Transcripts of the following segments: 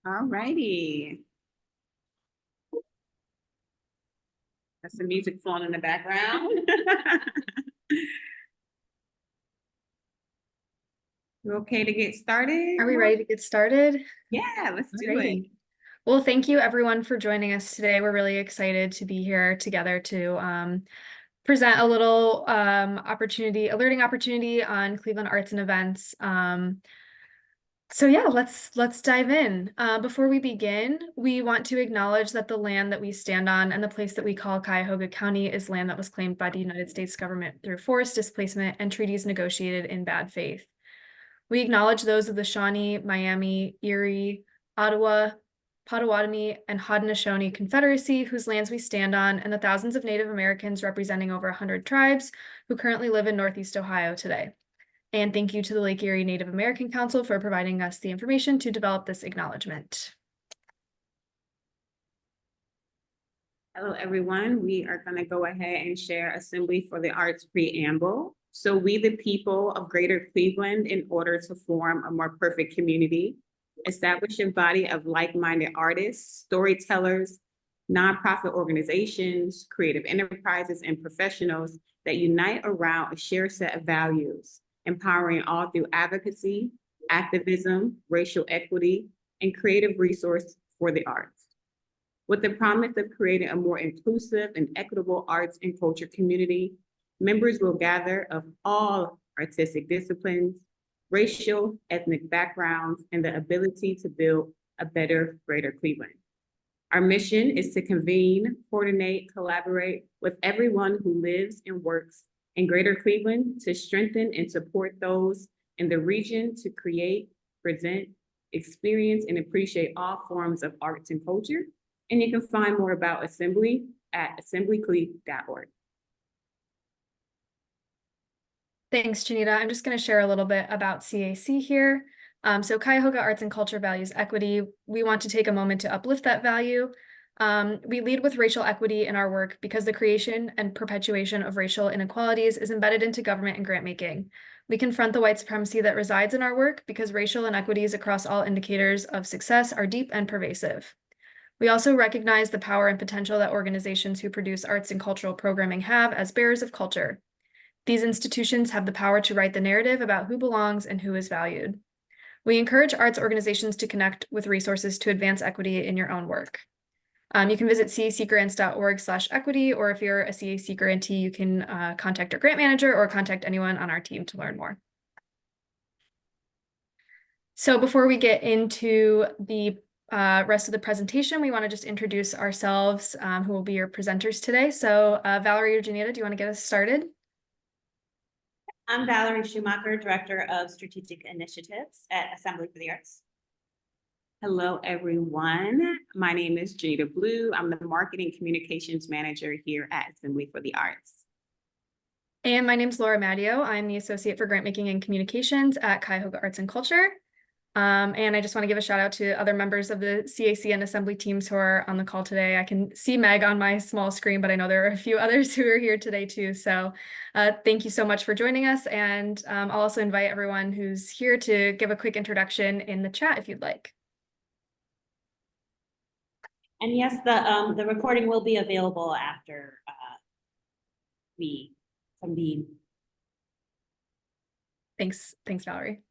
All righty. That's the music flowing in the background. You okay to get started? Are we ready to get started? Yeah, let's do it. Alrighty. Well, thank you everyone for joining us today. We're really excited to be here together to present a little learning opportunity on Cleveland Arts and Events. So yeah, let's dive in. Before we begin, we want to acknowledge that the land that we stand on and the place that we call Cuyahoga County is land that was claimed by the United States government through forced displacement and treaties negotiated in bad faith. We acknowledge those of the Shawnee, Miami, Erie, Ottawa, Potawatomi, and Haudenosaunee Confederacy whose lands we stand on, and the thousands of Native Americans representing over 100 tribes who currently live in Northeast Ohio today. And thank you to the Lake Erie Native American Council for providing us the information to develop this acknowledgement. Hello, everyone. We are going to go ahead and share Assembly for the Arts preamble. So we, the people of Greater Cleveland, in order to form a more perfect community, establish a body of like-minded artists, storytellers, nonprofit organizations, creative enterprises, and professionals that unite around a shared set of values, empowering all through advocacy, activism, racial equity, and creative resource for the arts. With the promise of creating a more inclusive and equitable arts and culture community, members will gather of all artistic disciplines, racial, ethnic backgrounds, and the ability to build a better Greater Cleveland. Our mission is to convene, coordinate, collaborate with everyone who lives and works in Greater Cleveland to strengthen and support those in the region to create, present, experience, and appreciate all forms of arts and culture. And you can find more about Assembly at assemblycle.org. Thanks, Janita. I'm just going to share a little bit about CAC here. So Cuyahoga Arts and Culture values equity. We want to take a moment to uplift that value. We lead with racial equity in our work because the creation and perpetuation of racial inequalities is embedded into government and grant making. We confront the white supremacy that resides in our work because racial inequities across all indicators of success are deep and pervasive. We also recognize the power and potential that organizations who produce arts and cultural programming have as bearers of culture. These institutions have the power to write the narrative about who belongs and who is valued. We encourage arts organizations to connect with resources to advance equity in your own work. You can visit cacgrants.org/equity, or if you're a CAC grantee, you can contact our grant manager or contact anyone on our team to learn more. So before we get into the rest of the presentation, we want to just introduce ourselves, who will be your presenters today. So Valerie or Janita, do you want to get us started? I'm Valerie Schumacher, Director of Strategic Initiatives at Assembly for the Arts. Hello, everyone. My name is Janita Blue. I'm the Marketing Communications Manager here at Assembly for the Arts. And my name is Laura Madio. I'm the Associate for Grant Making and Communications at Cuyahoga Arts and Culture. And I just want to give a shout out to other members of the CAC and Assembly teams who are on the call today. I can see Meg on my small screen, but I know there are a few others who are here today too. So thank you so much for joining us. And I'll also invite everyone who's here to give a quick introduction in the chat if you'd like. And yes, the recording will be available after we convene. Thanks, Valerie.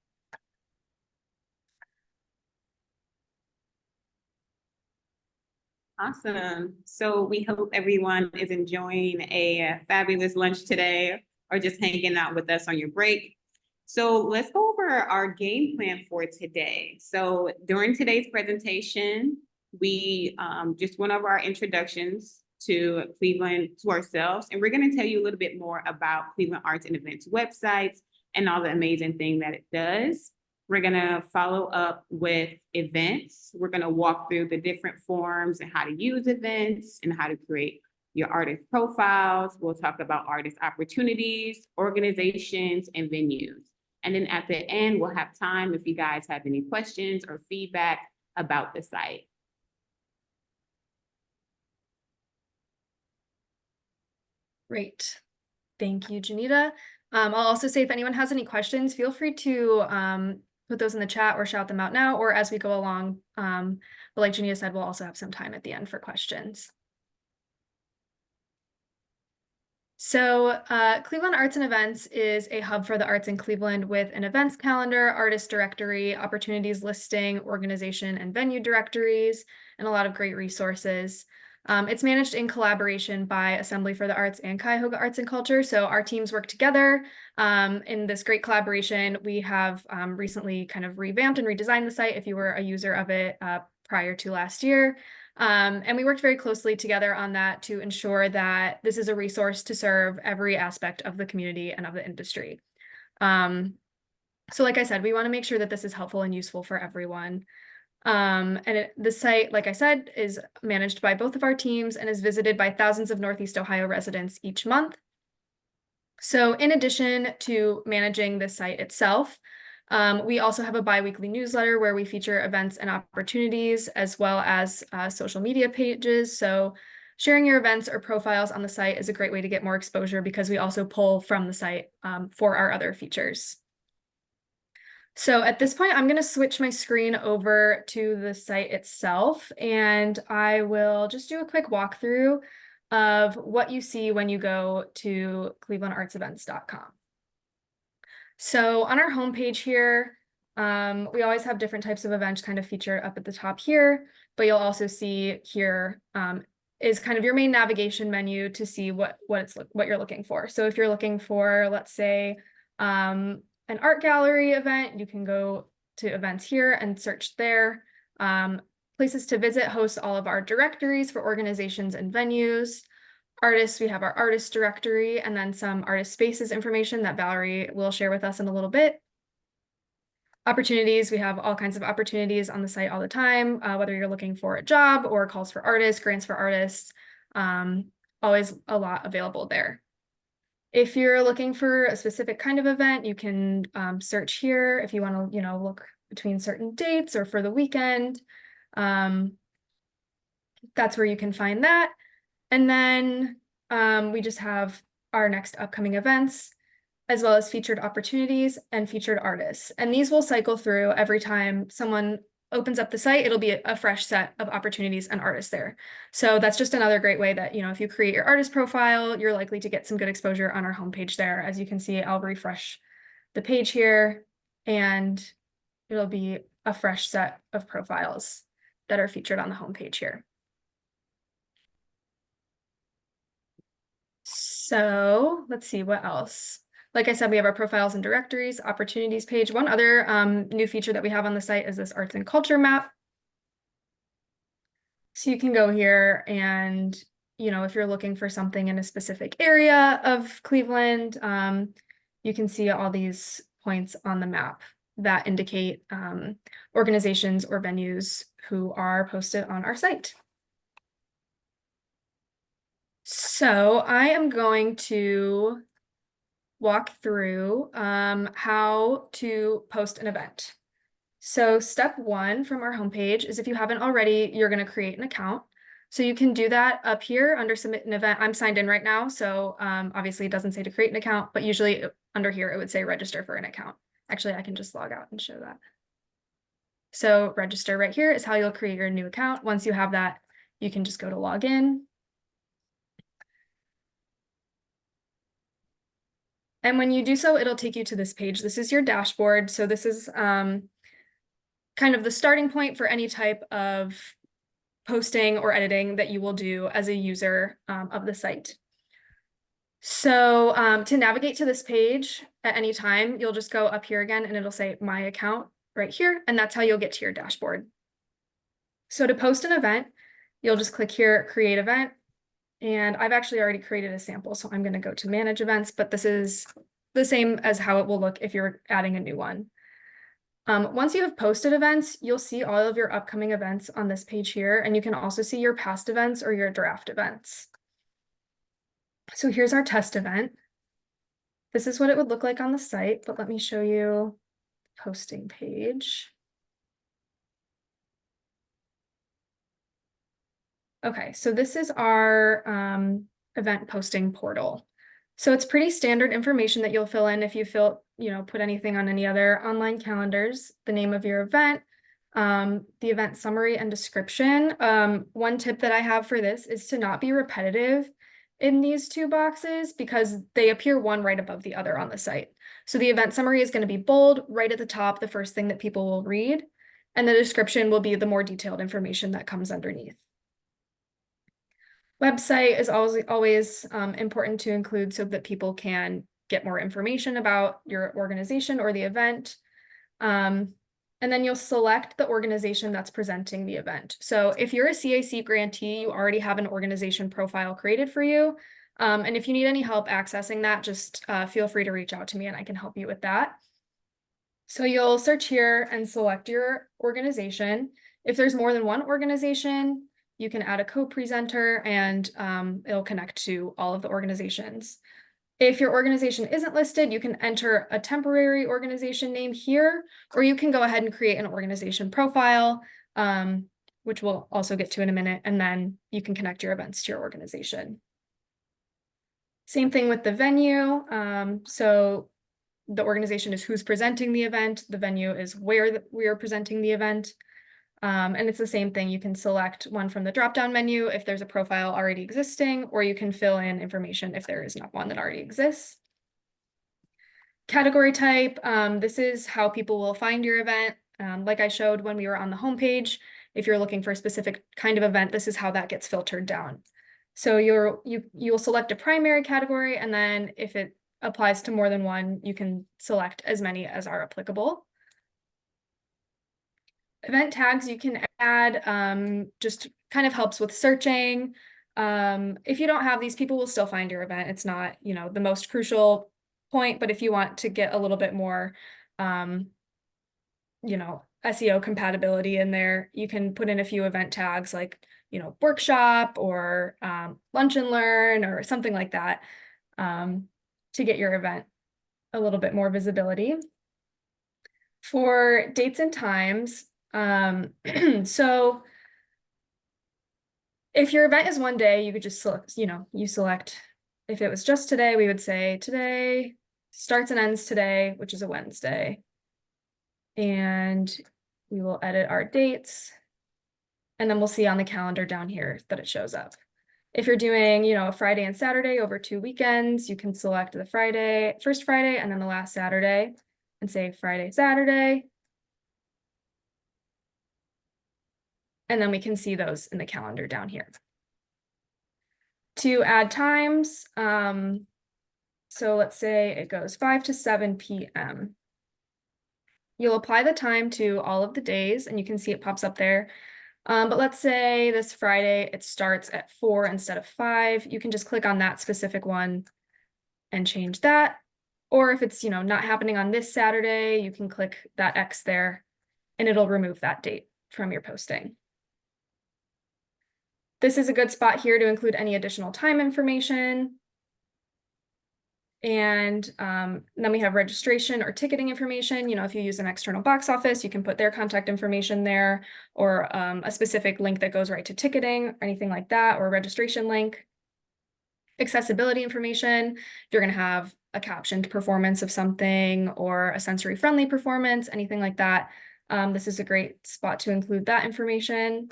Awesome. So we hope everyone is enjoying a fabulous lunch today or just hanging out with us on your break. So let's go over our game plan for today. So during today's presentation, we just went over our introductions to Cleveland, to ourselves, and we're going to tell you a little bit more about Cleveland Arts and Events websites and all the amazing thing that it does. We're going to follow up with events. We're going to walk through the different forms and how to use events and how to create your artist profiles. We'll talk about artist opportunities, organizations, and venues. And then at the end, we'll have time if you guys have any questions or feedback about the site. Great. Thank you, Janita. I'll also say if anyone has any questions, feel free to put those in the chat or shout them out now or as we go along. But like Janita said, we'll also have some time at the end for questions. So Cleveland Arts and Events is a hub for the arts in Cleveland with an events calendar, artist directory, opportunities listing, organization and venue directories, and a lot of great resources. It's managed in collaboration by Assembly for the Arts and Cuyahoga Arts and Culture. So our teams work together in this great collaboration. We have recently kind of revamped and redesigned the site if you were a user of it prior to last year. And we worked very closely together on that to ensure that this is a resource to serve every aspect of the community and of the industry. So like I said, we want to make sure that this is helpful and useful for everyone. The site, like I said, is managed by both of our teams and is visited by thousands of Northeast Ohio residents each month. So in addition to managing the site itself, we also have a bi-weekly newsletter where we feature events and opportunities as well as social media pages. So sharing your events or profiles on the site is a great way to get more exposure because we also pull from the site for our other features. So at this point, I'm going to switch my screen over to the site itself, and I will just do a quick walkthrough of what you see when you go to clevelandartsevents.com. So on our homepage here, we always have different types of events kind of featured up at the top here, but you'll also see here is kind of your main navigation menu to see what you're looking for. So if you're looking for, let's say, an art gallery event, you can go to events here and search there. Places to visit hosts all of our directories for organizations and venues. Artists, we have our artist directory and then some artist spaces information that Valerie will share with us in a little bit. Opportunities, we have all kinds of opportunities on the site all the time, whether you're looking for a job or calls for artists, grants for artists, always a lot available there. If you're looking for a specific kind of event, you can search here if you want to, look between certain dates or for the weekend. That's where you can find that. And then we just have our next upcoming events, as well as featured opportunities and featured artists. And these will cycle through every time someone opens up the site, it'll be a fresh set of opportunities and artists there. So that's just another great way that, if you create your artist profile, you're likely to get some good exposure on our homepage there. As you can see, I'll refresh the page here and it'll be a fresh set of profiles that are featured on the homepage here. So let's see what else. Like I said, we have our profiles and directories, opportunities page. One other new feature that we have on the site is this arts and culture map. So you can go here and, if you're looking for something in a specific area of Cleveland, you can see all these points on the map that indicate organizations or venues who are posted on our site. So I am going to walk through how to post an event. So step one from our homepage is if you haven't already, you're going to create an account. So you can do that up here under submit an event. I'm signed in right now, so obviously it doesn't say to create an account, but usually under here it would say register for an account. Actually, I can just log out and show that. So register right here is how you'll create your new account. Once you have that, you can just go to log in. And when you do so, it'll take you to this page. This is your dashboard. So this is kind of the starting point for any type of posting or editing that you will do as a user of the site. So to navigate to this page at any time, you'll just go up here again and it'll say my account right here. And that's how you'll get to your dashboard. So to post an event, you'll just click here, create event. And I've actually already created a sample, so I'm going to go to manage events, but this is the same as how it will look if you're adding a new one. Once you have posted events, you'll see all of your upcoming events on this page here, and you can also see your past events or your draft events. So here's our test event. This is what it would look like on the site, but let me show you the posting page. Okay, so this is our event posting portal. So it's pretty standard information that you'll fill in if you put anything on any other online calendars, the name of your event, the event summary and description. One tip that I have for this is to not be repetitive in these two boxes because they appear one right above the other on the site. So the event summary is going to be bold right at the top, the first thing that people will read, and the description will be the more detailed information that comes underneath. Website is always important to include so that people can get more information about your organization or the event. And then you'll select the organization that's presenting the event. So if you're a CAC grantee, you already have an organization profile created for you. And if you need any help accessing that, just feel free to reach out to me and I can help you with that. So you'll search here and select your organization. If there's more than one organization, you can add a co-presenter and it'll connect to all of the organizations. If your organization isn't listed, you can enter a temporary organization name here, or you can go ahead and create an organization profile, which we'll also get to in a minute, and then you can connect your events to your organization. Same thing with the venue. So the organization is who's presenting the event. The venue is where we are presenting the event. And it's the same thing. You can select one from the drop-down menu if there's a profile already existing, or you can fill in information if there is not one that already exists. Category type, this is how people will find your event. Like I showed when we were on the homepage, if you're looking for a specific kind of event, this is how that gets filtered down. So you'll select a primary category, and then if it applies to more than one, you can select as many as are applicable. Event tags you can add, just kind of helps with searching. If you don't have these, people will still find your event. It's not, the most crucial point, but if you want to get a little bit more, SEO compatibility in there, you can put in a few event tags like, workshop or lunch and learn or something like that to get your event a little bit more visibility. For dates and times, so if your event is one day, you could just select, you select, if it was just today, we would say today starts and ends today, which is a Wednesday. And we will edit our dates. And then we'll see on the calendar down here that it shows up. If you're doing, a Friday and Saturday over 2 weekends, you can select the first Friday, and then the last Saturday and say Friday, Saturday. And then we can see those in the calendar down here. To add times, so let's say it goes 5 to 7 p.m. You'll apply the time to all of the days, and you can see it pops up there. But let's say this Friday, it starts at 4 instead of 5. You can just click on that specific one and change that. Or if it's, not happening on this Saturday, you can click that X there, and it'll remove that date from your posting. This is a good spot here to include any additional time information. And then we have registration or ticketing information. If you use an external box office, you can put their contact information there, or a specific link that goes right to ticketing or anything like that, or a registration link. Accessibility information, if you're going to have a captioned performance of something or a sensory friendly performance, anything like that. This is a great spot to include that information.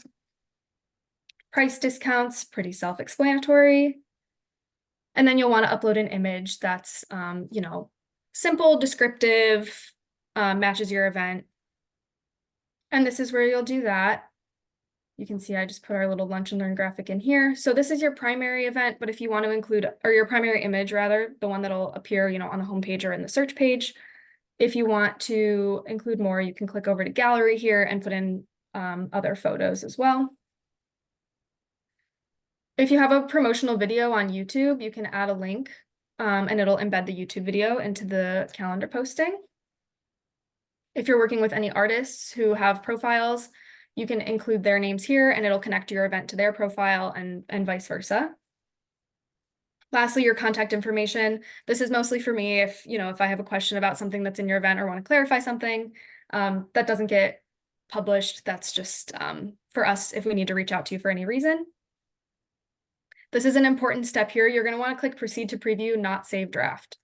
Price discounts, pretty self-explanatory. And then you'll want to upload an image that's, simple, descriptive, matches your event. And this is where you'll do that. You can see I just put our little lunch and learn graphic in here. So this is your primary event, but if you want to include, or your primary image rather, the one that'll appear, on the homepage or in the search page. If you want to include more, you can click over to gallery here and put in other photos as well. If you have a promotional video on YouTube, you can add a link and it'll embed the YouTube video into the calendar posting. If you're working with any artists who have profiles, you can include their names here and it'll connect your event to their profile and vice versa. Lastly, your contact information. This is mostly for me if I have a question about something that's in your event or want to clarify something that doesn't get published. That's just for us if we need to reach out to you for any reason. This is an important step here. You're going to want to click proceed to preview, not save draft.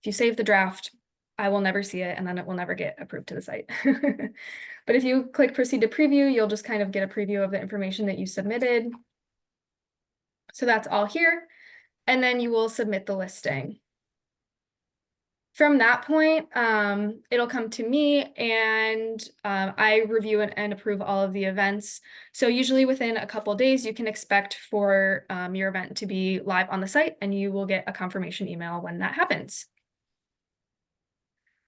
If you save the draft, I will never see it and then it will never get approved to the site. But if you click proceed to preview, you'll just kind of get a preview of the information that you submitted. So that's all here. And then you will submit the listing. From that point, it'll come to me and I review and approve all of the events. So usually within a couple days, you can expect for your event to be live on the site and you will get a confirmation email when that happens.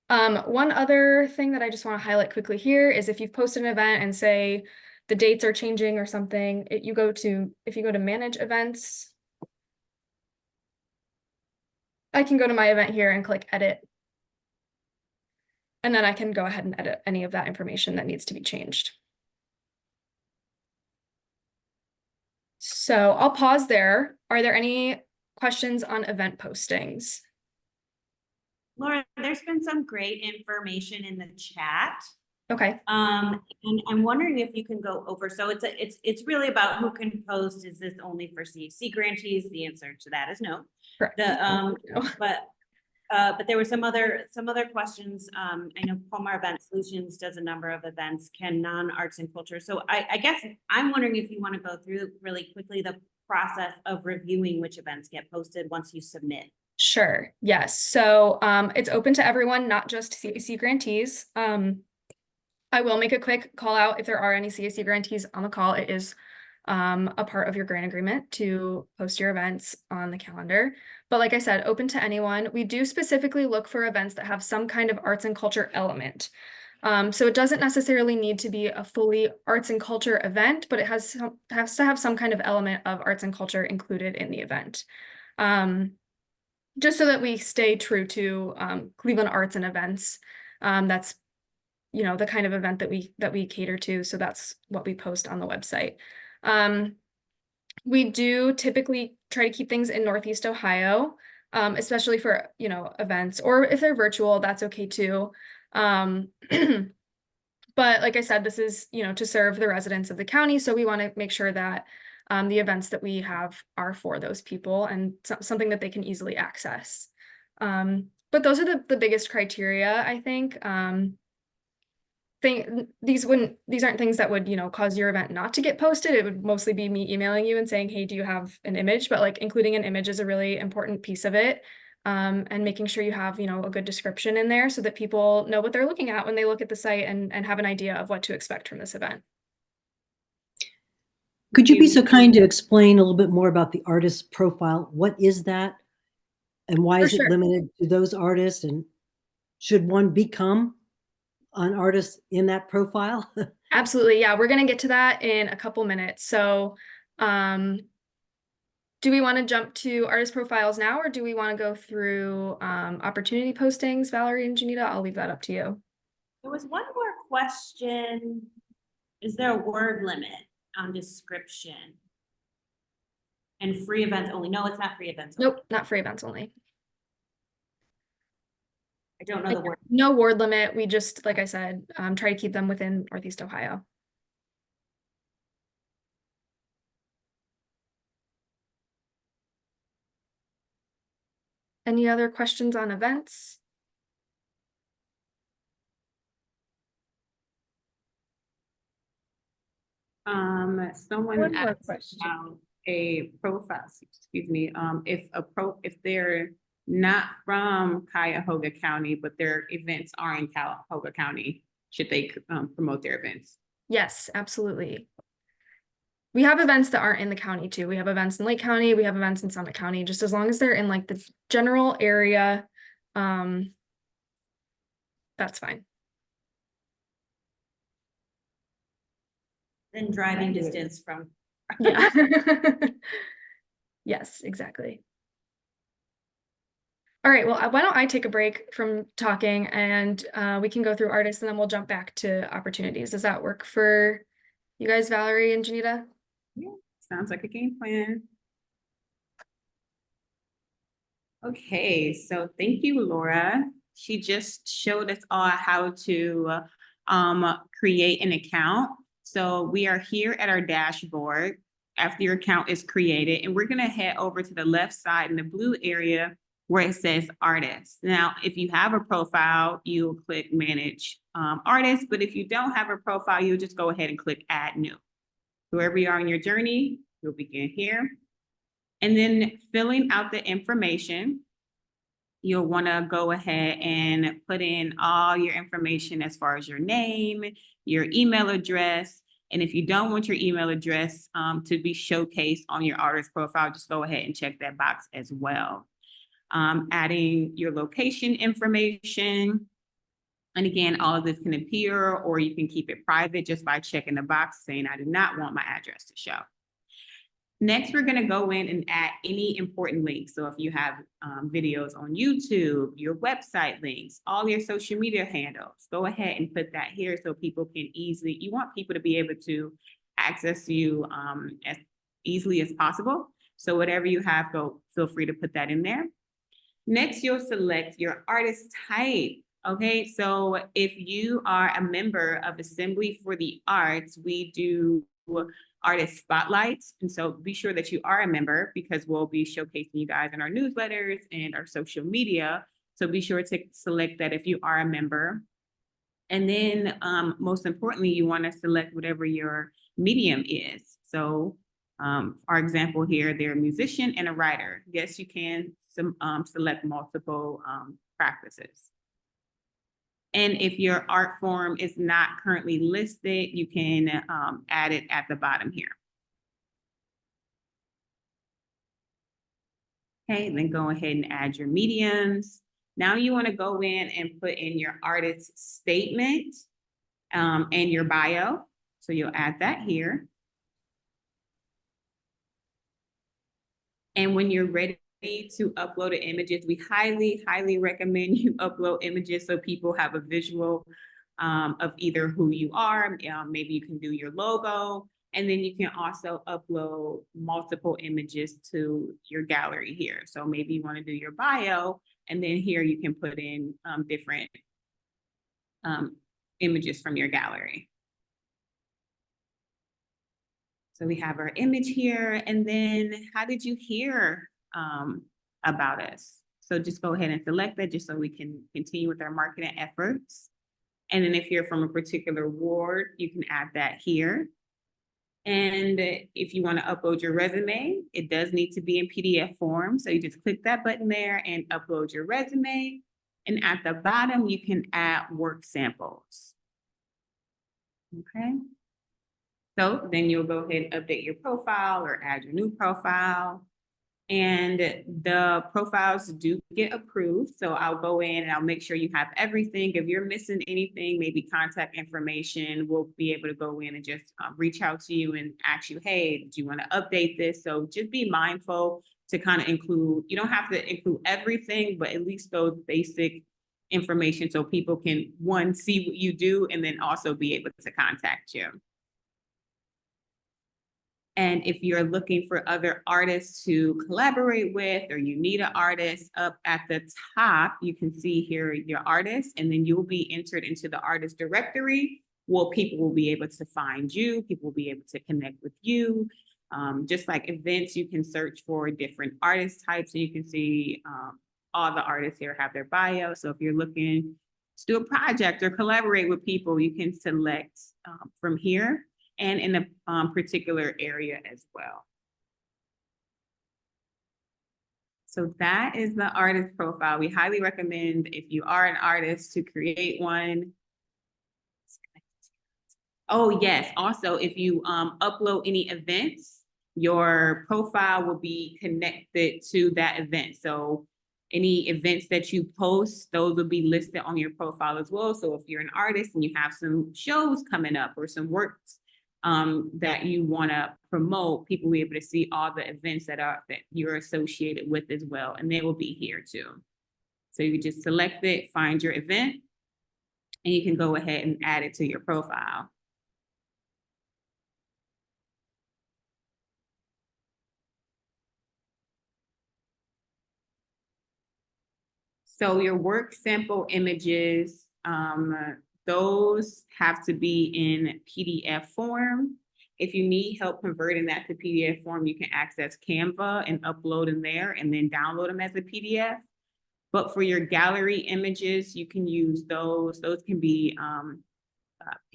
One other thing that I just want to highlight quickly here is if you've posted an event and say the dates are changing or something, if you go to manage events, I can go to my event here and click edit. And then I can go ahead and edit any of that information that needs to be changed. So I'll pause there. Are there any questions on event postings? Laura, there's been some great information in the chat. Okay. And I'm wondering if you can go over, so it's really about who can post. Is this only for CAC grantees? The answer to that is no. Correct. But there were some other questions. I know Palmar Event Solutions does a number of events. Can non-arts and culture? So I guess I'm wondering if you want to go through really quickly the process of reviewing which events get posted once you submit. Sure. Yes. So it's open to everyone, not just CAC grantees. I will make a quick call out if there are any CAC grantees on the call. It is a part of your grant agreement to post your events on the calendar. But like I said, open to anyone. We do specifically look for events that have some kind of arts and culture element. So it doesn't necessarily need to be a fully arts and culture event, but it has to have some kind of element of arts and culture included in the event. Just so that we stay true to Cleveland arts and events. That's, you know, the kind of event that we cater to. So that's what we post on the website. We do typically try to keep things in Northeast Ohio, especially for, you know, events, or if they're virtual, that's okay too. But like I said, this is, you know, to serve the residents of the county. So we want to make sure that the events that we have are for those people and something that they can easily access. But those are the biggest criteria, I think. These aren't things that would, you know, cause your event not to get posted. It would mostly be me emailing you and saying, hey, do you have an image? But like including an image is a really important piece of it. And making sure you have, you know, a good description in there so that people know what they're looking at when they look at the site and have an idea of what to expect from this event. Could you be so kind to explain a little bit more about the artist profile? What is that? And why is it limited to those artists? And should one become an artist in that profile? Absolutely. Yeah, we're going to get to that in a couple minutes. So do we want to jump to artist profiles now, or do we want to go through opportunity postings, Valerie and Janita? I'll leave that up to you. There was one more question. Is there a word limit on description? And free events only? No, it's not free events only. Nope, not free events only. I don't know the word. No word limit. We just, like I said, try to keep them within Northeast Ohio. Any other questions on events? Someone One more asked question. about a profile, excuse me, if they're not from Cuyahoga County, but their events are in Cuyahoga County, should they promote their events? Yes, absolutely. We have events that aren't in the county too. We have events in Lake County, we have events in Summit County, just as long as they're in like the general area, that's fine. Then driving distance from. Yeah. Yes, exactly. All right, well, why don't I take a break from talking and we can go through artists and then we'll jump back to opportunities. Does that work for you guys, Valerie and Janita? Yeah, sounds like a game plan. Okay, so thank you, Laura. She just showed us all how to create an account. So we are here at our dashboard after your account is created, and we're gonna head over to the left side in the blue area where it says artist. Now, if you have a profile, you'll click manage artist, but if you don't have a profile, you'll just go ahead and click add new. Wherever you are in your journey, you'll begin here. And then filling out the information, you'll want to go ahead and put in all your information as far as your name, your email address. And if you don't want your email address to be showcased on your artist profile, just go ahead and check that box as well. Adding your location information. And again, all of this can appear, or you can keep it private just by checking the box saying, I do not want my address to show. Next, we're going to go in and add any important links. So if you have videos on YouTube, your website links, all your social media handles, go ahead and put that here so people can easily, you want people to be able to access you as easily as possible. So whatever you have, feel free to put that in there. Next, you'll select your artist type. Okay, so if you are a member of Assembly for the Arts, we do artist spotlights. And so be sure that you are a member, because we'll be showcasing you guys in our newsletters and our social media. So be sure to select that if you are a member. And then most importantly, you want to select whatever your medium is. So our example here, they're a musician and a writer. Yes, you can select multiple practices. And if your art form is not currently listed, you can add it at the bottom here. Okay, then go ahead and add your mediums. Now you want to go in and put in your artist statement and your bio. So you'll add that here. And when you're ready to upload the images, we highly recommend you upload images so people have a visual of either who you are. Maybe you can do your logo, and then you can also upload multiple images to your gallery here. So maybe you want to do your bio, and then here you can put in different images from your gallery. So we have our image here, and then how did you hear about us? So just go ahead and select that just so we can continue with our marketing efforts. And then if you're from a particular ward, you can add that here. And if you want to upload your resume, it does need to be in PDF form. So you just click that button there and upload your resume. And at the bottom, you can add work samples. Okay. So then you'll go ahead and update your profile or add your new profile. And the profiles do get approved. So I'll go in and I'll make sure you have everything. If you're missing anything, maybe contact information, we'll be able to go in and just reach out to you and ask you, hey, do you want to update this? So just be mindful to kind of include, you don't have to include everything, but at least those basic information so people can, one, see what you do, and then also be able to contact you. And if you're looking for other artists to collaborate with, or you need an artist, up at the top, you can see here your artist, and then you'll be entered into the artist directory. Well, people will be able to find you, people will be able to connect with you. Just like events, you can search for different artist types, and you can see all the artists here have their bio. So if you're looking to do a project or collaborate with people, you can select from here, and in a particular area as well. So that is the artist profile. We highly recommend, if you are an artist, to create one. Oh yes, also if you upload any events, your profile will be connected to that event. So any events that you post, those will be listed on your profile as well. So if you're an artist and you have some shows coming up or some works that you want to promote, people will be able to see all the events that you're associated with as well, and they will be here too. So you just select it, find your event, and you can go ahead and add it to your profile. So your work sample images, those have to be in PDF form. If you need help converting that to PDF form, you can access Canva and upload in there and then download them as a PDF. But for your gallery images, you can use those. Those can be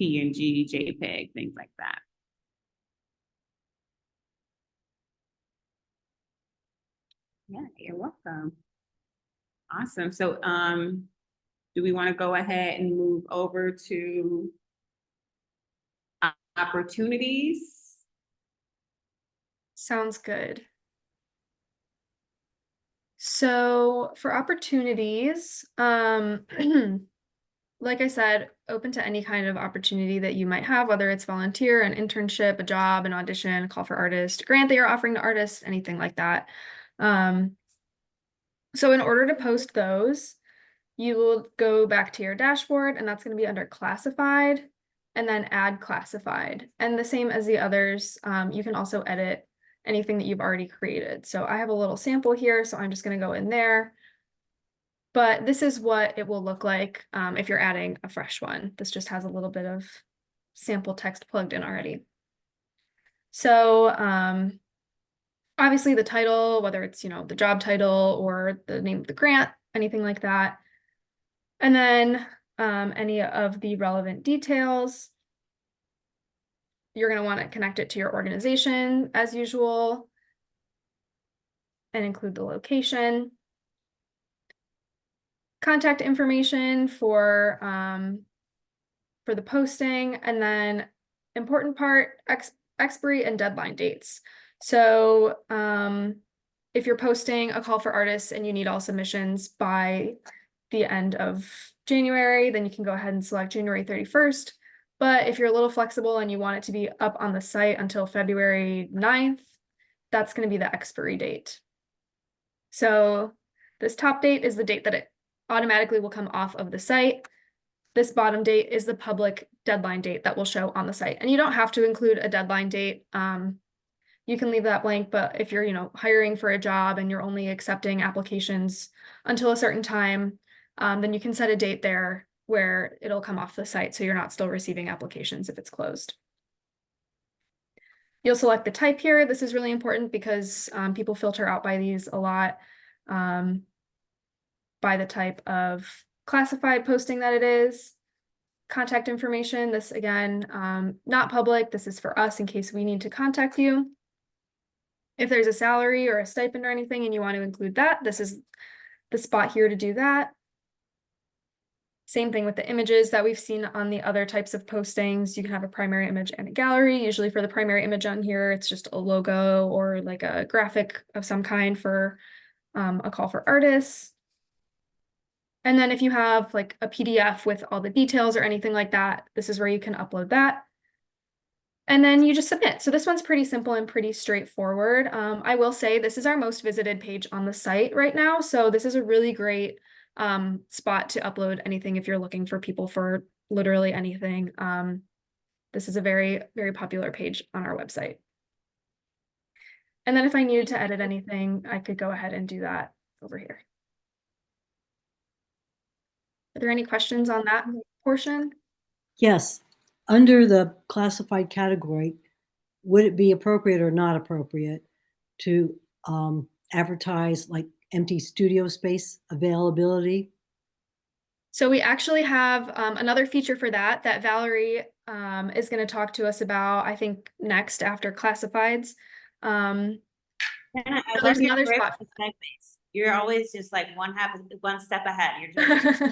PNG, JPEG, things like that. Yeah, you're welcome. Awesome. So do we want to go ahead and move over to opportunities? Sounds good. So for opportunities, like I said, open to any kind of opportunity that you might have, whether it's volunteer, an internship, a job, an audition, a call for artist, a grant that you're offering to artists, anything like that. So in order to post those, you will go back to your dashboard, and that's going to be under classified, and then add classified. And the same as the others, you can also edit anything that you've already created. So I have a little sample here, so I'm just going to go in there. But this is what it will look like if you're adding a fresh one. This just has a little bit of sample text plugged in already. So obviously the title, whether it's, you know, the job title or the name of the grant, anything like that. And then any of the relevant details. You're going to want to connect it to your organization as usual and include the location. Contact information for the posting, and then important part, expiry and deadline dates. So if you're posting a call for artists and you need all submissions by the end of January, then you can go ahead and select January 31st. But if you're a little flexible and you want it to be up on the site until February 9th, that's going to be the expiry date. So this top date is the date that it automatically will come off of the site. This bottom date is the public deadline date that will show on the site. And you don't have to include a deadline date. You can leave that blank, but if you're, you know, hiring for a job and you're only accepting applications until a certain time, then you can set a date there where it'll come off the site so you're not still receiving applications if it's closed. You'll select the type here. This is really important because people filter out by these a lot, by the type of classified posting that it is. Contact information, this again, not public. This is for us in case we need to contact you. If there's a salary or a stipend or anything and you want to include that, this is the spot here to do that. Same thing with the images that we've seen on the other types of postings. You can have a primary image and a gallery. Usually for the primary image on here, it's just a logo or like a graphic of some kind for a call for artists. And then if you have like a PDF with all the details or anything like that, this is where you can upload that. And then you just submit. So this one's pretty simple and pretty straightforward. I will say this is our most visited page on the site right now. So this is a really great spot to upload anything if you're looking for people for literally anything. This is a very, very popular page on our website. And then if I needed to edit anything, I could go ahead and do that over here. Are there any questions on that portion? Yes. Under the classified category, would it be appropriate or not appropriate to advertise like empty studio space availability? So we actually have another feature for that Valerie is going to talk to us about, I think, next after classifieds. I So love there's your another grip spot. with segues. You're always just like one step ahead. You're just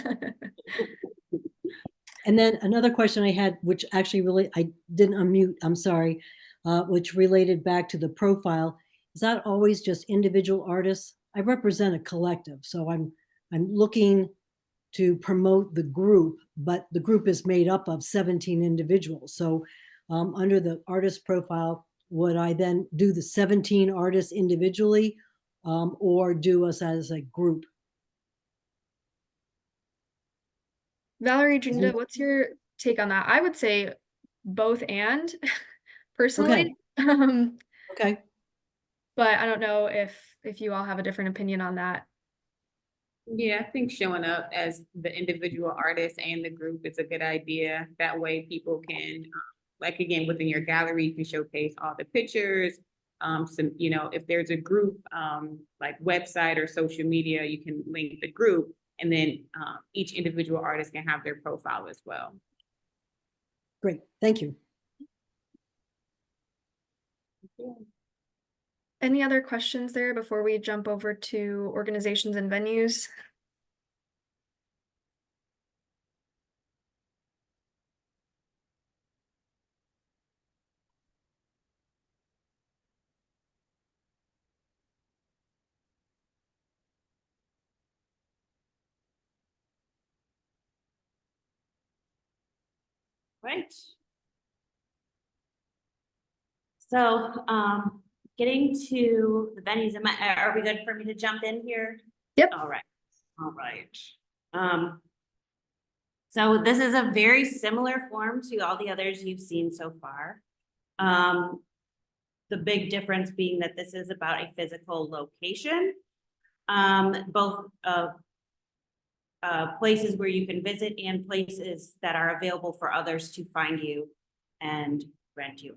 And then another question I had, which actually really, I didn't unmute, I'm sorry, which related back to the profile. Is that always just individual artists? I represent a collective, so I'm looking to promote the group, but the group is made up of 17 individuals. So under the artist profile, would I then do the 17 artists individually or do us as a group? Valerie, Janita, what's your take on that? I would say both and personally. Okay. Okay. But I don't know if you all have a different opinion on that. Yeah, I think showing up as the individual artist and the group is a good idea. That way people can, like again, within your gallery, you can showcase all the pictures. some, you know, if there's a group, like website or social media, you can link the group, and then, each individual artist can have their profile as well. Great, thank you. Any other questions there before we jump over to organizations and venues? Right. So, getting to the venues, are we good for me to jump in here? Yep. All right, all right. So this is a very similar form to all the others you've seen so far. The big difference being that this is about a physical location, both places where you can visit and places that are available for others to find you and rent you.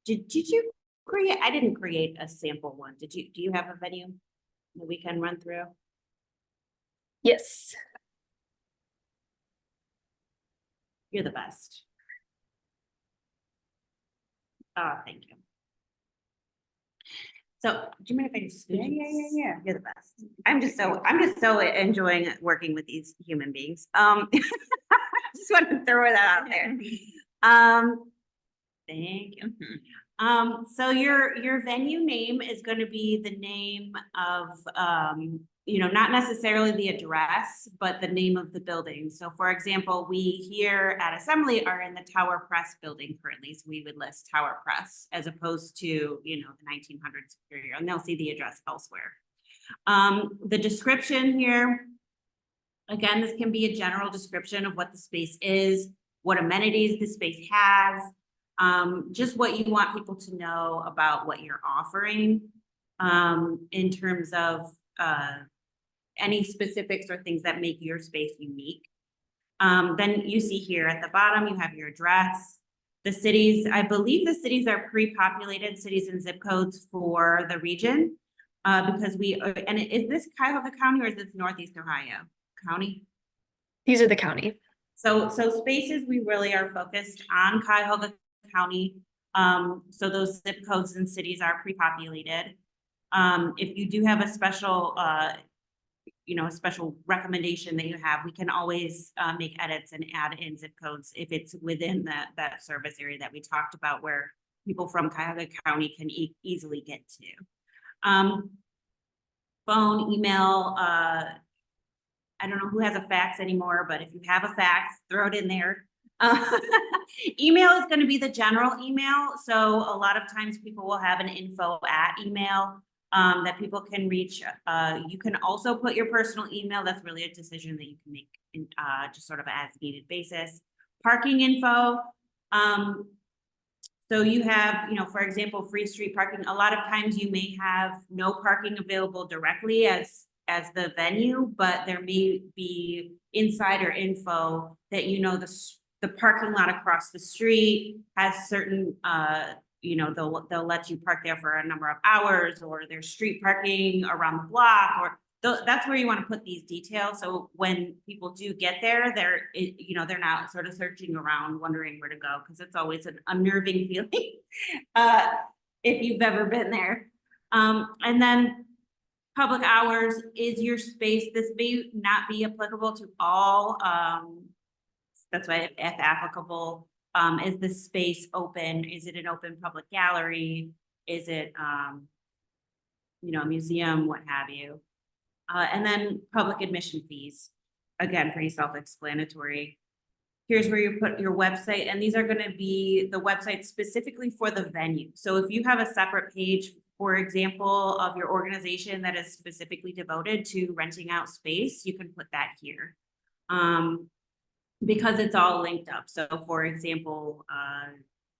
Did you create, I didn't create a sample one. Do you have a venue that we can run through? Yes. You're the best. Oh, thank you. So, do you mind if I just? Yeah. You're the best. I'm just so enjoying working with these human beings. Just want to throw that out there. Thank you. So your venue name is going to be the name of, you know, not necessarily the address, but the name of the building. So for example, we here at Assembly are in the Tower Press building currently. So we would list Tower Press as opposed to, you know, the 1900 Superior, and they'll see the address elsewhere. The description here, again, this can be a general description of what the space is, what amenities the space has, just what you want people to know about what you're offering, in terms of any specifics or things that make your space unique. Then you see here at the bottom, you have your address. The cities, I believe the cities are pre-populated cities and zip codes for the region, because and is this Cuyahoga County or is this Northeast Ohio County? These are the county. So spaces, we really are focused on Cuyahoga County. So those zip codes and cities are pre-populated. If you do have a special, you know, a special recommendation that you have, we can always make edits and add in zip codes if it's within that service area that we talked about, where people from Cuyahoga County can easily get to. Phone, email, I don't know who has a fax anymore, but if you have a fax, throw it in there. Email is going to be the general email. So a lot of times people will have an info@ email that people can reach. You can also put your personal email. That's really a decision that you can make in just sort of as needed basis. Parking info. So you have, you know, for example, free street parking. A lot of times you may have no parking available directly as the venue, but there may be insider info that, you know, the parking lot across the street has certain, you know, they'll let you park there for a number of hours, or there's street parking around the block, or that's where you want to put these details. So when people do get there, you know, they're not sort of searching around wondering where to go, because it's always an unnerving feeling if you've ever been there. And then public hours, is your space, this may not be applicable to all, that's why if applicable, is the space open? Is it an open public gallery? Is it, you know, a museum, what have you? And then public admission fees, again, pretty self-explanatory. Here's where you put your website, and these are going to be the websites specifically for the venue. So if you have a separate page, for example, of your organization that is specifically devoted to renting out space, you can put that here. Because it's all linked up. So for example,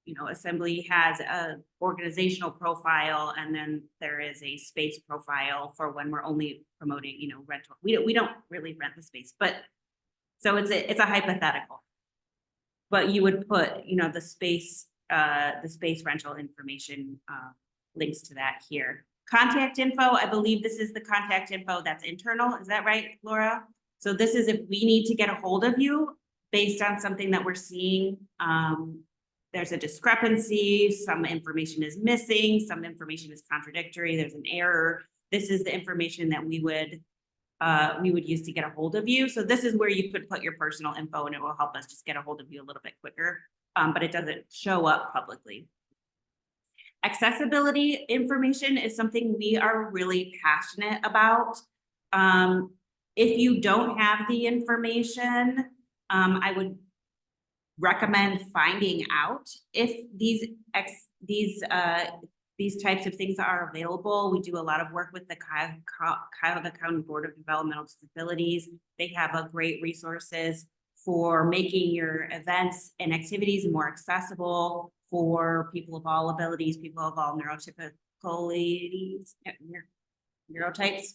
you know, Assembly has a organizational profile, and then there is a space profile for when we're only promoting, you know, rental. We don't really rent the space, but so it's a hypothetical. But you would put, you know, the space rental information links to that here. Contact info, I believe this is the contact info that's internal. Is that right, Laura? So this is if we need to get a hold of you based on something that we're seeing. There's a discrepancy, some information is missing, some information is contradictory, there's an error. This is the information that we would use to get a hold of you. So this is where you could put your personal info and it will help us just get a hold of you a little bit quicker, but it doesn't show up publicly. Accessibility information is something we are really passionate about. If you don't have the information, I would recommend finding out if these types of things are available. We do a lot of work with the Cuyahoga County Board of Developmental Disabilities. They have great resources for making your events and activities more accessible for people of all abilities, people of all neurotypicalities, neurotypes.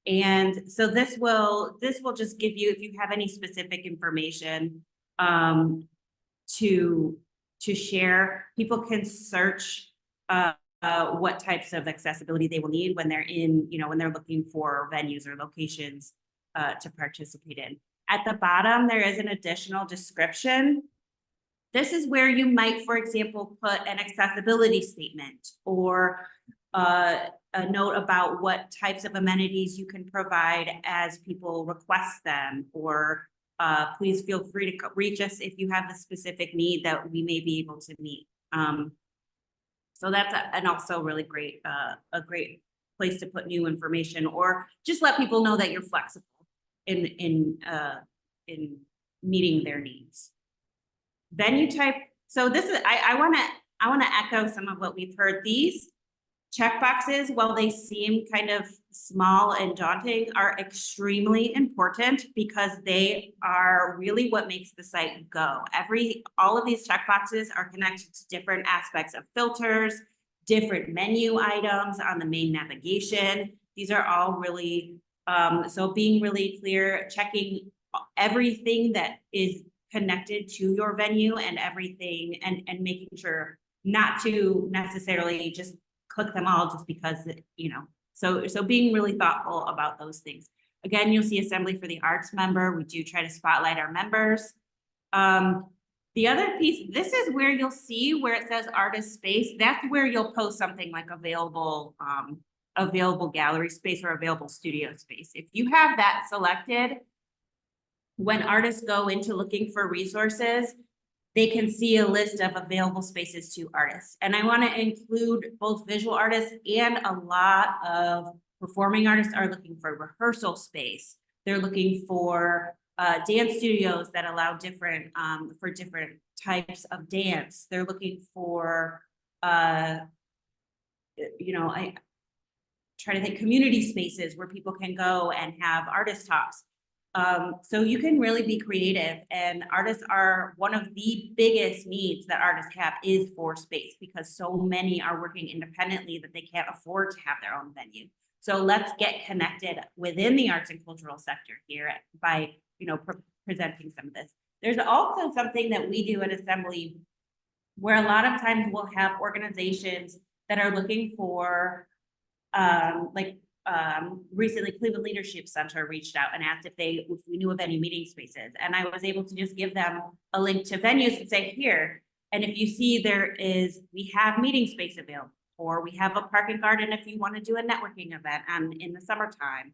And so this will just give you, if you have any specific information to share, people can search what types of accessibility they will need when they're when they're looking for venues or locations to participate in. At the bottom, there is an additional description. This is where you might, for example, put an accessibility statement or a note about what types of amenities you can provide as people request them, or please feel free to reach us if you have a specific need that we may be able to meet. So that's also really great, a great place to put new information, or just let people know that you're flexible in meeting their needs. Venue type. So this is, I want to echo some of what we've heard. These checkboxes, while they seem kind of small and daunting, are extremely important because they are really what makes the site go. All of these checkboxes are connected to different aspects of filters, different menu items on the main navigation. These are all really, so being really clear, checking everything that is connected to your venue and everything, and making sure not to necessarily just click them all just because, so being really thoughtful about those things. Again, you'll see Assembly for the Arts member. We do try to spotlight our members. The other piece, this is where you'll see where it says artist space. That's where you'll post something like available gallery space or available studio space. If you have that selected, when artists go into looking for resources, they can see a list of available spaces to artists. And I want to include both visual artists, and a lot of performing artists are looking for rehearsal space. They're looking for dance studios that allow different types of dance. They're looking for, I try to think, community spaces where people can go and have artist talks. So you can really be creative, and artists are one of the biggest needs that artists have is for space, because so many are working independently that they can't afford to have their own venue. So let's get connected within the arts and cultural sector here by, presenting some of this. There's also something that we do at Assembly where a lot of times we'll have organizations that are looking for, recently Cleveland Leadership Center reached out and asked if we knew of any meeting spaces, and I was able to just give them a link to venues and say, here, and if you see we have meeting space available, or we have a park and garden if you want to do a networking event in the summertime.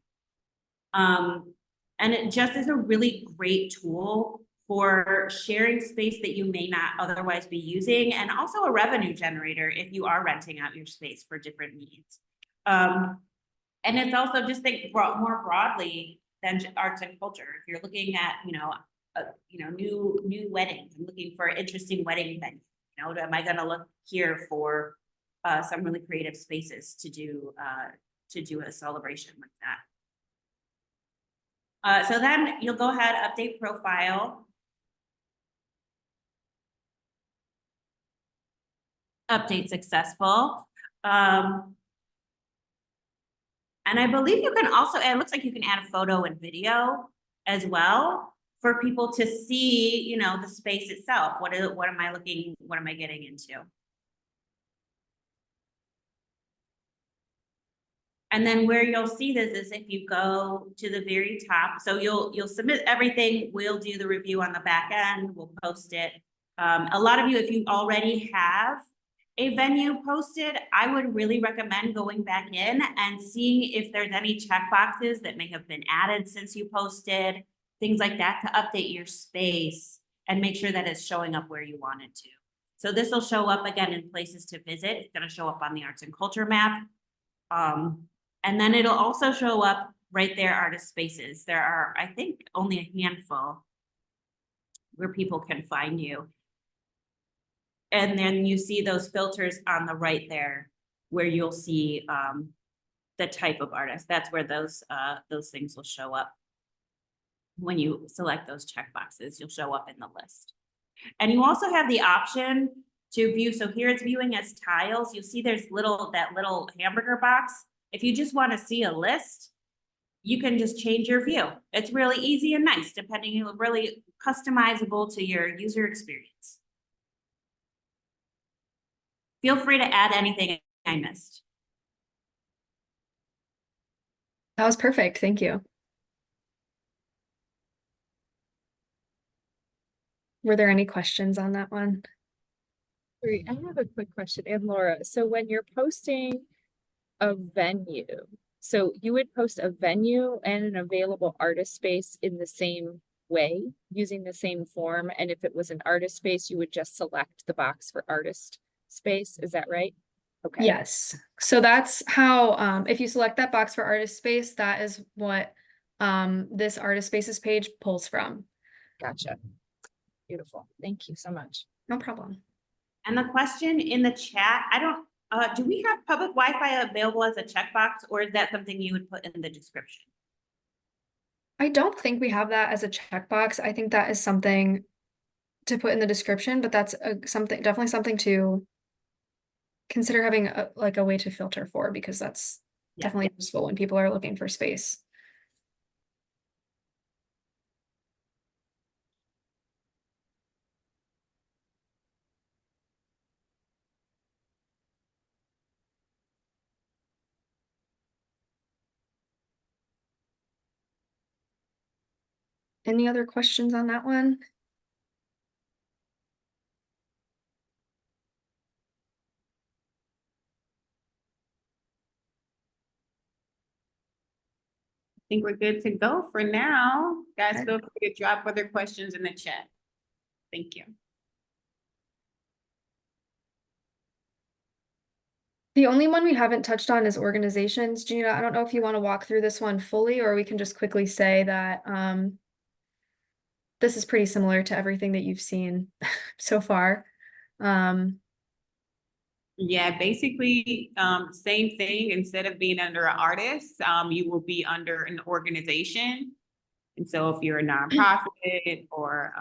And it just is a really great tool for sharing space that you may not otherwise be using, and also a revenue generator if you are renting out your space for different needs. And it's also, just think more broadly than arts and culture. If you're looking at, new weddings, I'm looking for interesting wedding venues. Am I going to look here for some really creative spaces to do a celebration like that? So then you'll go ahead, update profile. Update successful. And I believe you can also, it looks like you can add a photo and video as well for people to see, the space itself. What am I getting into? And then where you'll see this is if you go to the very top, so you'll submit everything, we'll do the review on the back end, we'll post it. A lot of you, if you already have a venue posted, I would really recommend going back in and seeing if there's any check boxes that may have been added since you posted, things like that to update your space and make sure that it's showing up where you want it to. So this will show up again in places to visit. It's gonna show up on the arts and culture map. And then it'll also show up right there, artist spaces. There are, I think, only a handful where people can find you. And then you see those filters on the right there where you'll see the type of artist. That's where those things will show up. When you select those check boxes, you'll show up in the list. And you also have the option to view. So here it's viewing as tiles. You see there's that little hamburger box. If you just want to see a list, you can just change your view. It's really easy and nice, really customizable to your user experience. Feel free to add anything I missed. That was perfect. Thank you. Were there any questions on that one? Great. I have a quick question, and Laura, so when you're posting a venue, so you would post a venue and an available artist space in the same way, using the same form, and if it was an artist space, you would just select the box for artist space, is that right? Okay. Yes. So that's how, if you select that box for artist space, that is what this artist spaces page pulls from. Gotcha. Beautiful. Thank you so much. No problem. And the question in the chat, do we have public Wi-Fi available as a checkbox, or is that something you would put in the description? I don't think we have that as a checkbox. I think that is something to put in the description, but that's definitely something to consider having a way to filter for, because that's definitely useful when people are looking for space. Any other questions on that one? I think we're good to go for now. Guys, Okay. feel free to drop other questions in the chat. Thank you. The only one we haven't touched on is organizations. Gina, I don't know if you want to walk through this one fully, or we can just quickly say that this is pretty similar to everything that you've seen so far. Yeah, basically, same thing. Instead of being under an artist, you will be under an organization. And so if you're a nonprofit or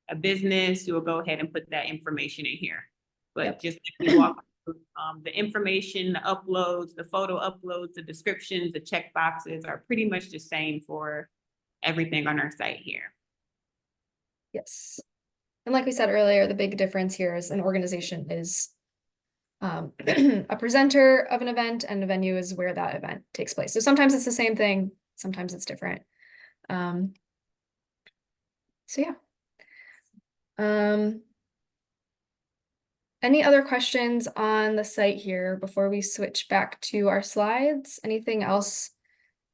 a business, you will go ahead and put that information in here. But Yep. just if you walk through, the information, the uploads, the photo uploads, the descriptions, the check boxes are pretty much the same for everything on our site here. Yes. And like we said earlier, the big difference here is an organization is a presenter of an event, and a venue is where that event takes place. So sometimes it's the same thing, sometimes it's different. So yeah. Any other questions on the site here before we switch back to our slides? Anything else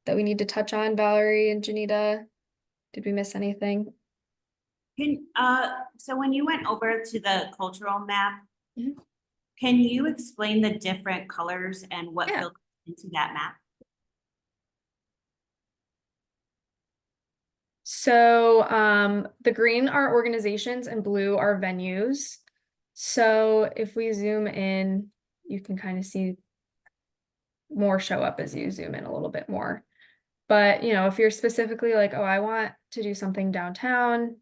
that we need to touch on, Valerie and Janita? Did we miss anything? So when you went over to the cultural map, Mhm. can you explain the different colors and what Yeah. filters into that map? So the green are organizations and blue are venues. So if we zoom in, you can kind of see more show up as you zoom in a little bit more. But if you're specifically like, oh, I want to do something downtown,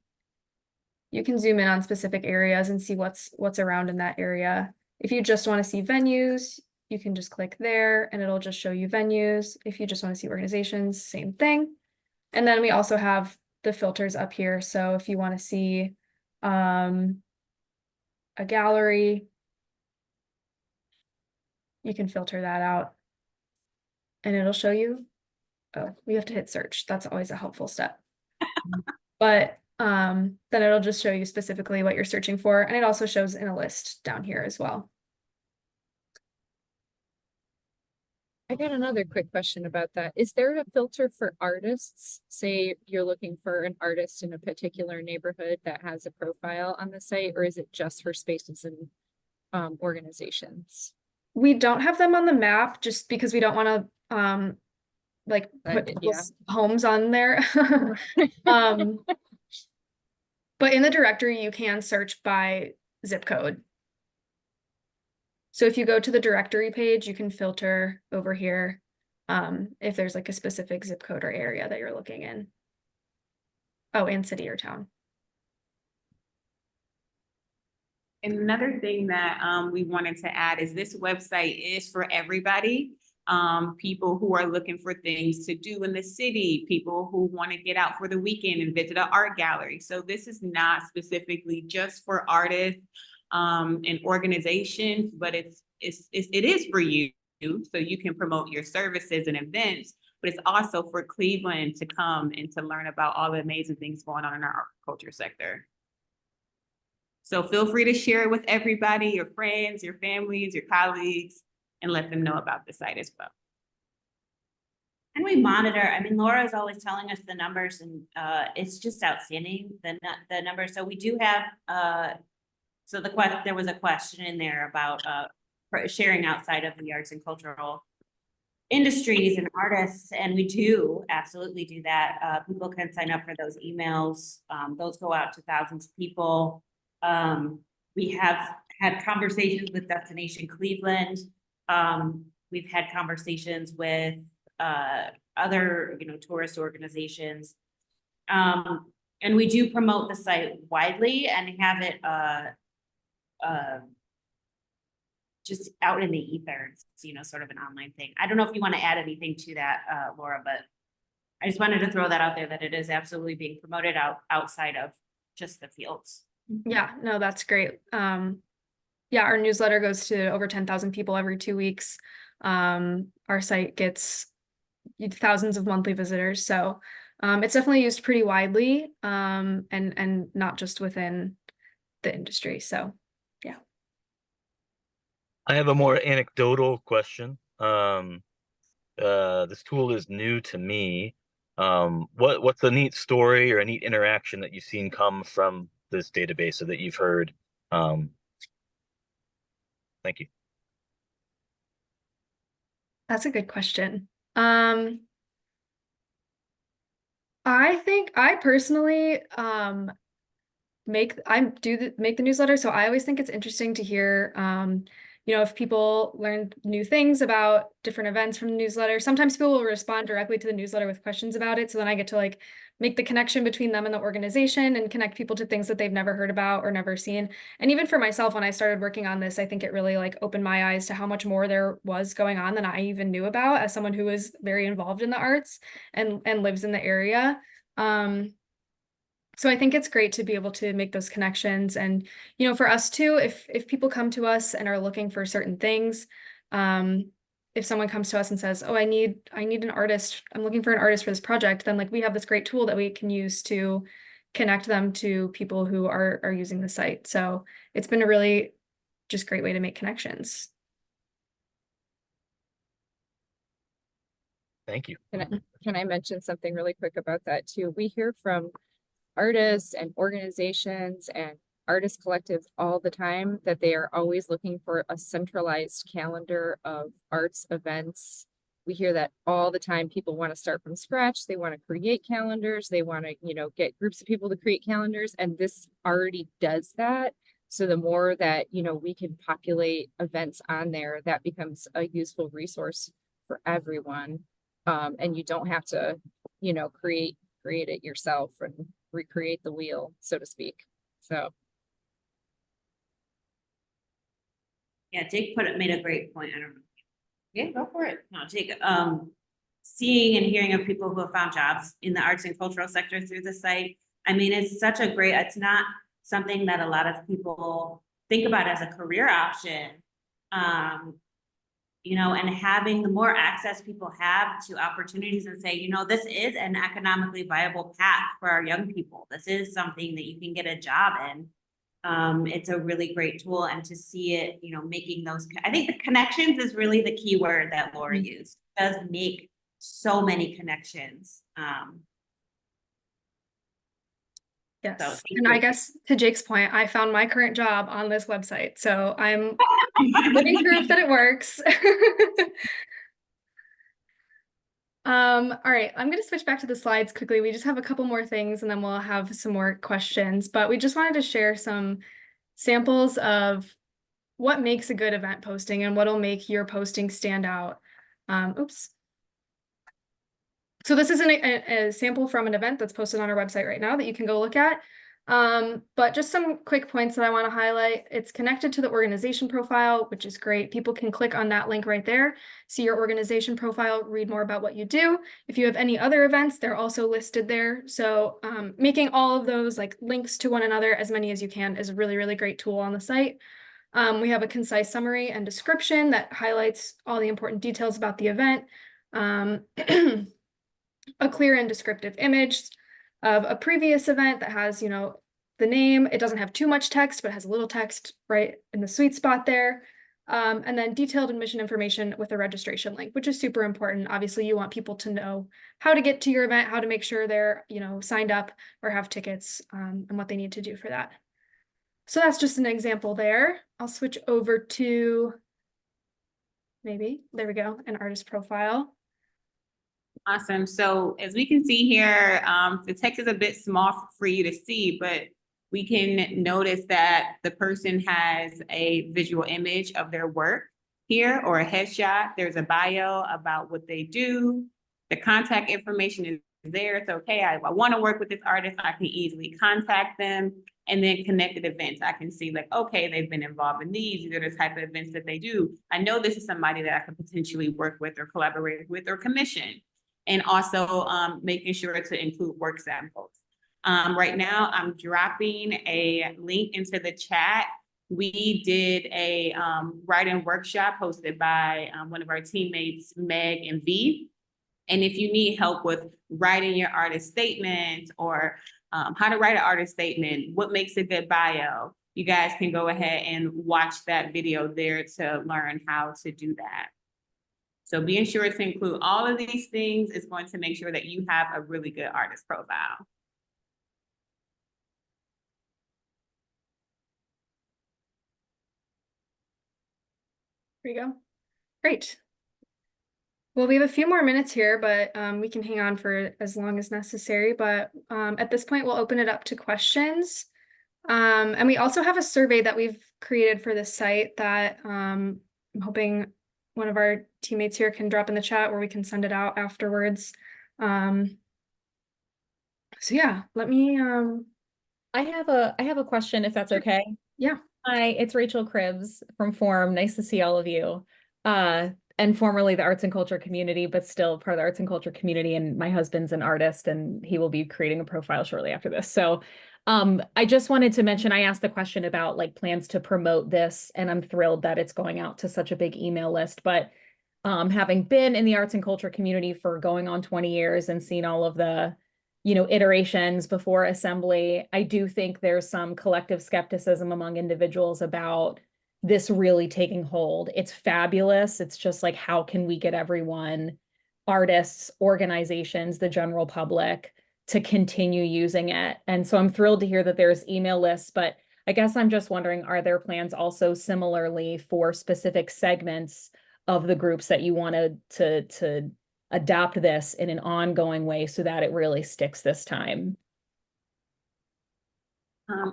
you can zoom in on specific areas and see what's around in that area. If you just want to see venues, you can just click there and it'll just show you venues. If you just want to see organizations, same thing. And then we also have the filters up here. So if you want to see a gallery, you can filter that out. and it'll show you. Oh, we have to hit search. That's always a helpful step. But then it'll just show you specifically what you're searching for, and it also shows in a list down here as well. I got another quick question about that. Is there a filter for artists? Say you're looking for an artist in a particular neighborhood that has a profile on the site, or is it just for spaces and organizations? We don't have them on the map just because we don't want to like put Yeah. people's homes on there. But in the directory, you can search by zip code. So if you go to the directory page, you can filter over here if there's like a specific zip code or area that you're looking in. Oh, and city or town. And another thing that we wanted to add is this website is for everybody. People who are looking for things to do in the city, people who want to get out for the weekend and visit an art gallery. So this is not specifically just for artists and organizations, but it is for you. So you can promote your services and events, but it's also for Cleveland to come and to learn about all the amazing things going on in our art culture sector. So feel free to share it with everybody, your friends, your families, your colleagues, and let them know about the site as well. And we monitor, I mean, Laura is always telling us the numbers, and it's just outstanding, the numbers. So we do have, so there was a question in there about sharing outside of the arts and cultural industries and artists, and we do absolutely do that. People can sign up for those emails. Those go out to thousands of people. We have had conversations with Destination Cleveland. We've had conversations with other, tourist organizations. And we do promote the site widely and have it just out in the ether, sort of an online thing. I don't know if you want to add anything to that, Laura, but I just wanted to throw that out there, that it is absolutely being promoted outside of just the fields. Yeah, no, that's great. Yeah, our newsletter goes to over 10,000 people every 2 weeks. Our site gets thousands of monthly visitors. So it's definitely used pretty widely and not just within the industry. So yeah. I have a more anecdotal question. This tool is new to me. What's a neat story or a neat interaction that you've seen come from this database or that you've heard? Thank you. That's a good question. I think I personally make the newsletter, so I always think it's interesting to hear if people learn new things about different events from the newsletter. Sometimes people will respond directly to the newsletter with questions about it, so then I get to make the connection between them and the organization and connect people to things that they've never heard about or never seen. And even for myself, when I started working on this, I think it really opened my eyes to how much more there was going on than I even knew about, as someone who is very involved in the arts and lives in the area. So I think it's great to be able to make those connections. And, for us too, if people come to us and are looking for certain things, if someone comes to us and says, oh, I need an artist, I'm looking for an artist for this project, then we have this great tool that we can use to connect them to people who are using the site. So it's been a really just great way to make connections. Thank you. Can I mention something really quick about that too? We hear from artists and organizations and artist collectives all the time that they are always looking for a centralized calendar of arts events. We hear that all the time. People want to start from scratch. They want to create calendars. They want to, get groups of people to create calendars, and this already does that. So the more that, we can populate events on there, that becomes a useful resource for everyone. And you don't have to, create it yourself and recreate the wheel, so to speak. So. Yeah, Jake made a great point. I don't know. Yeah, go for it. No, Jake, seeing and hearing of people who have found jobs in the arts and cultural sector through the site. I mean, it's not something that a lot of people think about as a career option. you know, and having the more access people have to opportunities and say, you know, this is an economically viable path for our young people. This is something that you can get a job in. It's a really great tool, and to see it, you know, making those, I think the connections is really the key word that Laura used. It does make so many connections. Yes, thank and I you. guess to Jake's point, I found my current job on this website, so I'm living proof that it works. All right, I'm gonna switch back to the slides quickly. We just have a couple more things and then we'll have some more questions, but we just wanted to share some samples of what makes a good event posting and what'll make your posting stand out. Oops. So this is a sample from an event that's posted on our website right now that you can go look at. But just some quick points that I want to highlight. It's connected to the organization profile, which is great. People can click on that link right there, see your organization profile, read more about what you do. If you have any other events, they're also listed there. So making all of those like links to one another, as many as you can, is a really, really great tool on the site. We have a concise summary and description that highlights all the important details about the event. A clear and descriptive image of a previous event that has, you know, the name. It doesn't have too much text, but has a little text right in the sweet spot there. And then detailed admission information with a registration link, which is super important. Obviously, you want people to know how to get to your event, how to make sure they're, you know, signed up or have tickets, and what they need to do for that. So that's just an example there. I'll switch over to there we go, an artist profile. Awesome. So as we can see here, the text is a bit small for you to see, but we can notice that the person has a visual image of their work here, or a headshot. There's a bio about what they do. The contact information is there. It's okay. I want to work with this artist. I can easily contact them. And then connected events. I can see like, okay, they've been involved in these are the type of events that they do. I know this is somebody that I could potentially work with or collaborate with or commission. And also making sure to include work samples. Right now, I'm dropping a link into the chat. We did a writing workshop hosted by one of our teammates, Meg and V. And if you need help with writing your artist statement, or how to write an artist statement, what makes a good bio, you guys can go ahead and watch that video there to learn how to do that. So being sure to include all of these things is going to make sure that you have a really good artist profile. There you go. Great. Well, we have a few more minutes here, but we can hang on for as long as necessary. But at this point, we'll open it up to questions. And we also have a survey that we've created for this site that I'm hoping one of our teammates here can drop in the chat, where we can send it out afterwards. So yeah, let me I have a question, if that's okay. Yeah. Hi, it's Rachel Cribbs from Forum. Nice to see all of you. And formerly the arts and culture community, but still part of the arts and culture community. And my husband's an artist, and he will be creating a profile shortly after this. So I just wanted to mention, I asked the question about like plans to promote this, and I'm thrilled that it's going out to such a big email list. But having been in the arts and culture community for going on 20 years and seen all of the, you know, iterations before Assembly, I do think there's some collective skepticism among individuals about this really taking hold. It's fabulous. It's just like, how can we get everyone, artists, organizations, the general public, to continue using it? And so I'm thrilled to hear that there's email lists, but I guess I'm just wondering, are there plans also similarly for specific segments of the groups that you wanted to adopt this in an ongoing way so that it really sticks this time?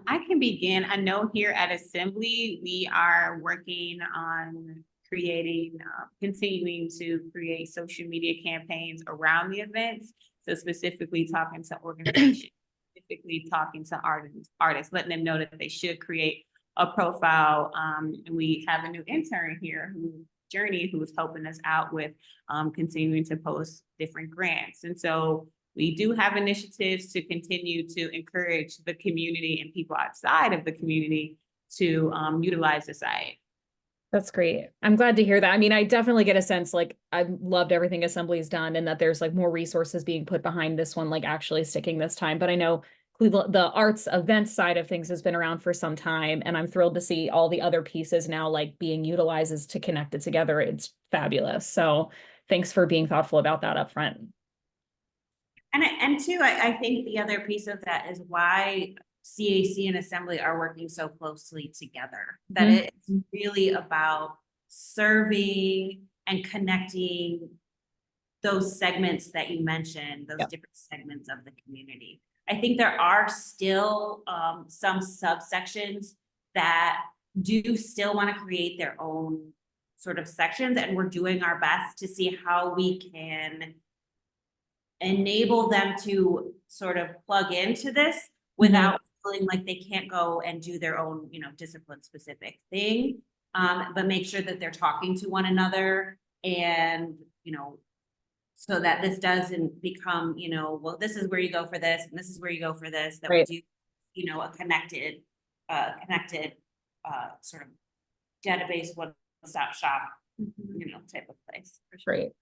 I can begin. I know here at Assembly, we are working on creating, continuing to create social media campaigns around the events. So specifically talking to organizations, specifically talking to artists, letting them know that they should create a profile. And we have a new intern here, Journey, who is helping us out with continuing to post different grants. And so we do have initiatives to continue to encourage the community and people outside of the community to utilize the site. That's great. I'm glad to hear that. I mean, I definitely get a sense like I've loved everything Assembly's done and that there's like more resources being put behind this one, like actually sticking this time. But I know Cleveland, the arts events side of things has been around for some time, and I'm thrilled to see all the other pieces now like being utilized as to connect it together. It's fabulous. So thanks for being thoughtful about that up front. And two, I think the other piece of that is why CAC and Assembly are working so closely together. That it's really about serving and connecting those segments that you mentioned, those different segments of the community. I think there are still some subsections that do still want to create their own sort of sections, and we're doing our best to see how we can enable them to sort of plug into this without feeling like they can't go and do their own, you know, discipline specific thing, but make sure that they're talking to one another and, you know, so that this doesn't become, you know, well, this is where you go for this and this is where you go for this, that we do, you know, a connected sort of database, one-stop shop, you know, type of place. For sure. Great.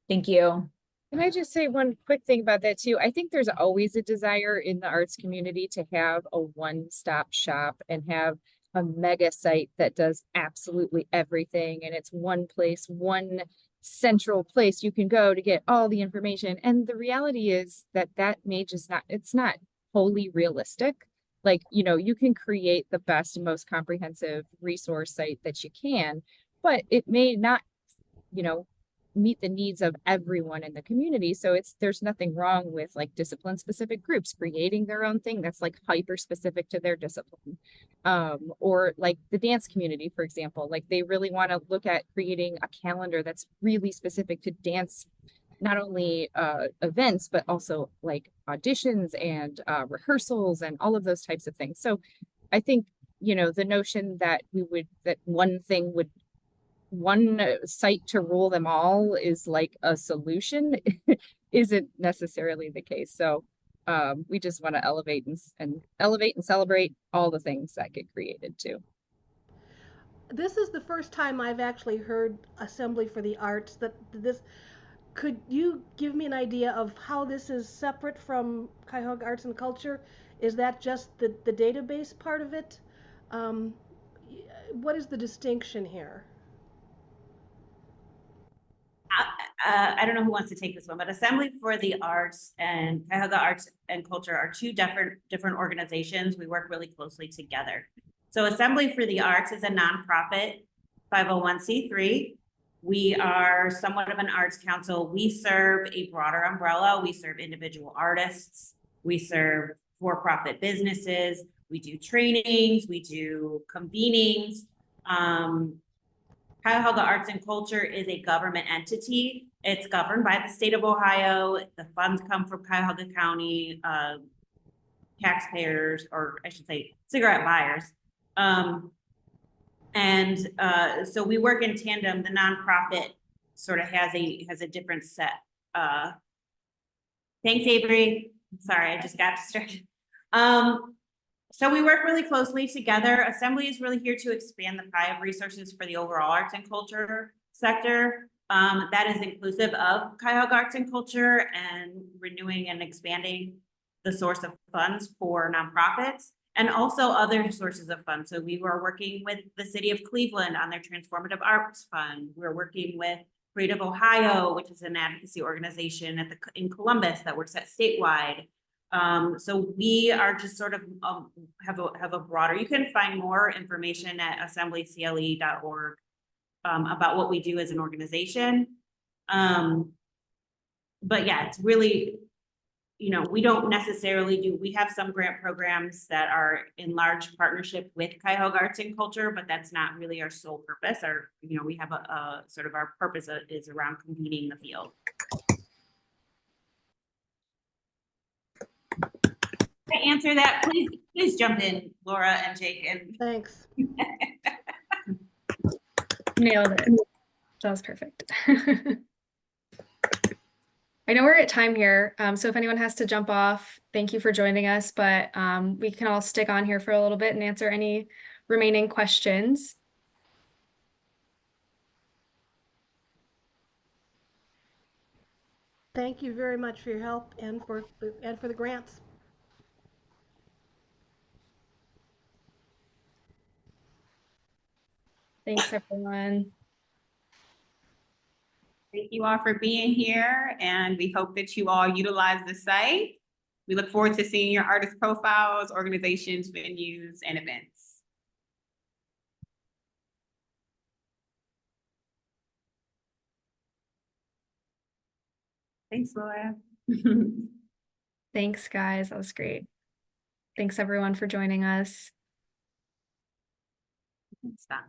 Thank you. Can I just say one quick thing about that too? I think there's always a desire in the arts community to have a one-stop shop and have a mega site that does absolutely everything. And it's one place, one central place you can go to get all the information. And the reality is that that may just not, it's not wholly realistic. Like, you know, you can create the best and most comprehensive resource site that you can, but it may not, you know, meet the needs of everyone in the community. So there's nothing wrong with like discipline specific groups creating their own thing that's like hyper specific to their discipline. Or like the dance community, for example, like they really want to look at creating a calendar that's really specific to dance, not only events, but also like auditions and rehearsals and all of those types of things. So I think, you know, the notion that one site to rule them all is like a solution isn't necessarily the case. So we just want to elevate and celebrate all the things that get created too. This is the first time I've actually heard Assembly for the Arts. Could you give me an idea of how this is separate from Cuyahoga Arts and Culture? Is that just the database part of it? What is the distinction here? I don't know who wants to take this one, but Assembly for the Arts and Cuyahoga Arts and Culture are two different organizations. We work really closely together. So Assembly for the Arts is a nonprofit 501c3. We are somewhat of an arts council. We serve a broader umbrella. We serve individual artists. We serve for-profit businesses. We do trainings. We do convenings. Cuyahoga Arts and Culture is a government entity. It's governed by the state of Ohio. The funds come from Cuyahoga County taxpayers, or I should say cigarette buyers. So we work in tandem. The nonprofit sort of has a different set. Thanks, Avery. Sorry, I just got distracted. So we work really closely together. Assembly is really here to expand the pie of resources for the overall arts and culture sector. That is inclusive of Cuyahoga Arts and Culture and renewing and expanding the source of funds for nonprofits and also other sources of funds. So we were working with the city of Cleveland on their Transformative Arts Fund. We're working with Creative Ohio, which is an advocacy organization in Columbus that works at statewide. So we are just sort of have a broader, you can find more information at assemblycle.org about what we do as an organization. But yeah, it's really, you know, we don't necessarily we have some grant programs that are in large partnership with Cuyahoga Arts and Culture, but that's not really our sole purpose. You know, we have a sort of our purpose is around convening the field. To answer that, please jump in, Laura and Jake. And Thanks. Nailed it. That was perfect. I know we're at time here, so if anyone has to jump off, thank you for joining us, but we can all stick on here for a little bit and answer any remaining questions. Thank you very much for your help and for the grants. Thanks, everyone. Thank you all for being here, and we hope that you all utilize the site. We look forward to seeing your artist profiles, organizations, venues, and events. Thanks, Laura. Thanks, guys. That was great. Thanks, everyone, for joining us. Stop.